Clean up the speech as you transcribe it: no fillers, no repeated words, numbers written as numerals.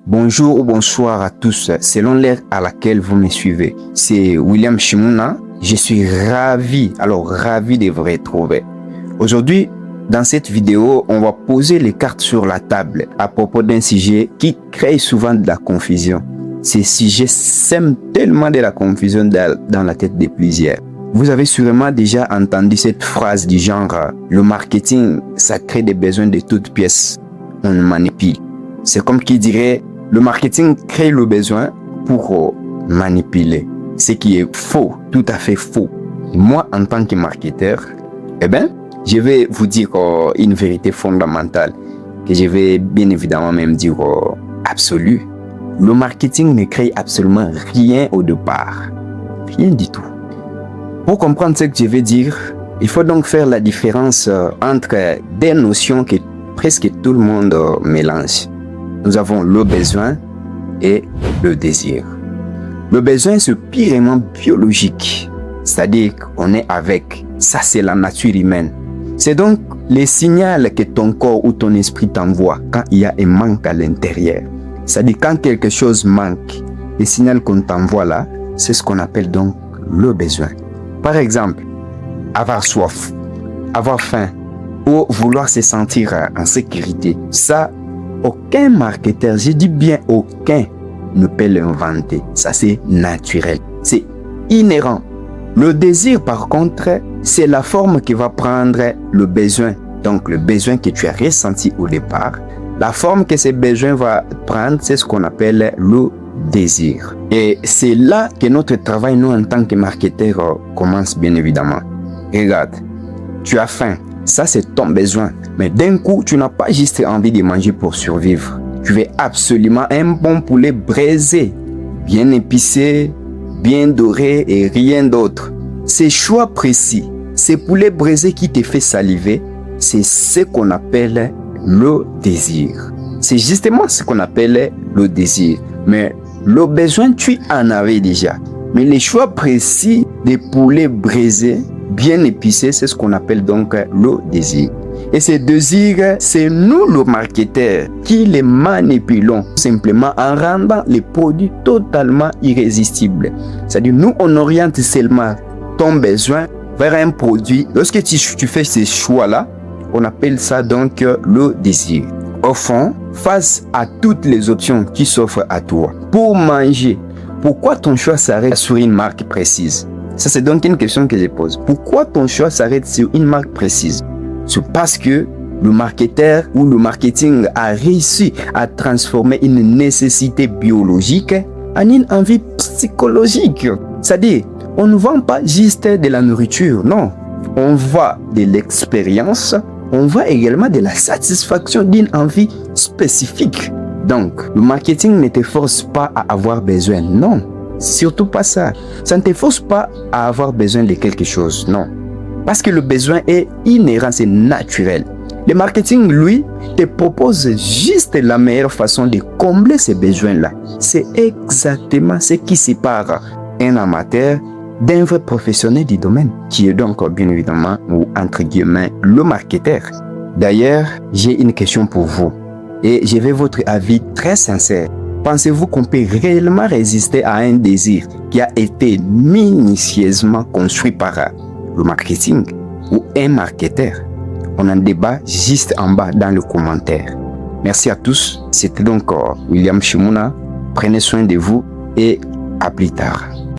Bonjour ou bonsoir à tous, selon l'ère à laquelle vous me suivez. C'est William Chimouna. Je suis ravi de vous retrouver. Aujourd'hui, dans cette vidéo, on va poser les cartes sur la table à propos d'un sujet qui crée souvent de la confusion. Ces sujets sèment tellement de la confusion dans la tête de plusieurs. Vous avez sûrement déjà entendu cette phrase du genre « Le marketing, ça crée des besoins de toutes pièces. On manipule ». C'est comme qui dirait « Le marketing crée le besoin pour manipuler ». Ce qui est faux, tout à fait faux. Moi, en tant que marketeur, je vais vous dire une vérité fondamentale que je vais bien évidemment même dire absolue. Le marketing ne crée absolument rien au départ. Rien du tout. Pour comprendre ce que je veux dire, il faut donc faire la différence entre des notions que presque tout le monde mélange. Nous avons le besoin et le désir. Le besoin, c'est purement biologique. C'est-à-dire qu'on est avec. Ça, c'est la nature humaine. C'est donc le signal que ton corps ou ton esprit t'envoie quand il y a un manque à l'intérieur. C'est-à-dire quand quelque chose manque, le signal qu'on t'envoie là, c'est ce qu'on appelle donc le besoin. Par exemple, avoir soif, avoir faim ou vouloir se sentir en sécurité. Ça, aucun marketeur, je dis bien aucun, ne peut l'inventer. Ça, c'est naturel. C'est inhérent. Le désir, par contre, c'est la forme qui va prendre le besoin. Donc, le besoin que tu as ressenti au départ, la forme que ce besoin va prendre, c'est ce qu'on appelle le désir. Et c'est là que notre travail, nous, en tant que marketeurs, commence bien évidemment. Regarde, tu as faim. Ça, c'est ton besoin. Mais d'un coup, tu n'as pas juste envie de manger pour survivre. Tu veux absolument un bon poulet braisé, bien épicé, bien doré et rien d'autre. Ces choix précis, ces poulets braisés qui te fait saliver, c'est ce qu'on appelle le désir. C'est justement ce qu'on appelle le désir. Mais le besoin, tu en avais déjà. Mais les choix précis des poulets braisés, bien épicés, c'est ce qu'on appelle donc le désir. Et ces désirs, c'est nous, le marketeur, qui les manipulons simplement en rendant les produits totalement irrésistibles. C'est-à-dire, nous, on oriente seulement ton besoin vers un produit. Lorsque tu fais ces choix-là, on appelle ça donc le désir. Au fond, face à toutes les options qui s'offrent à toi, pour manger, pourquoi ton choix s'arrête sur une marque précise? Ça, c'est donc une question que je pose. Pourquoi ton choix s'arrête sur une marque précise? C'est parce que le marketeur ou le marketing a réussi à transformer une nécessité biologique en une envie psychologique. C'est-à-dire, on ne vend pas juste de la nourriture, non. On vend de l'expérience, on vend également de la satisfaction d'une envie spécifique. Donc, le marketing ne te force pas à avoir besoin, non. Surtout pas ça. Ça ne te force pas à avoir besoin de quelque chose, non. Parce que le besoin est inhérent, c'est naturel. Le marketing, lui, te propose juste la meilleure façon de combler ces besoins-là. C'est exactement ce qui sépare un amateur d'un vrai professionnel du domaine, qui est donc bien évidemment, ou entre guillemets, le marketeur. D'ailleurs, j'ai une question pour vous et je veux votre avis très sincère. Pensez-vous qu'on peut réellement résister à un désir qui a été minutieusement construit par le marketing ou un marketeur? On en débat juste en bas dans le commentaire. Merci à tous. C'était donc William Chimouna. Prenez soin de vous et à plus tard.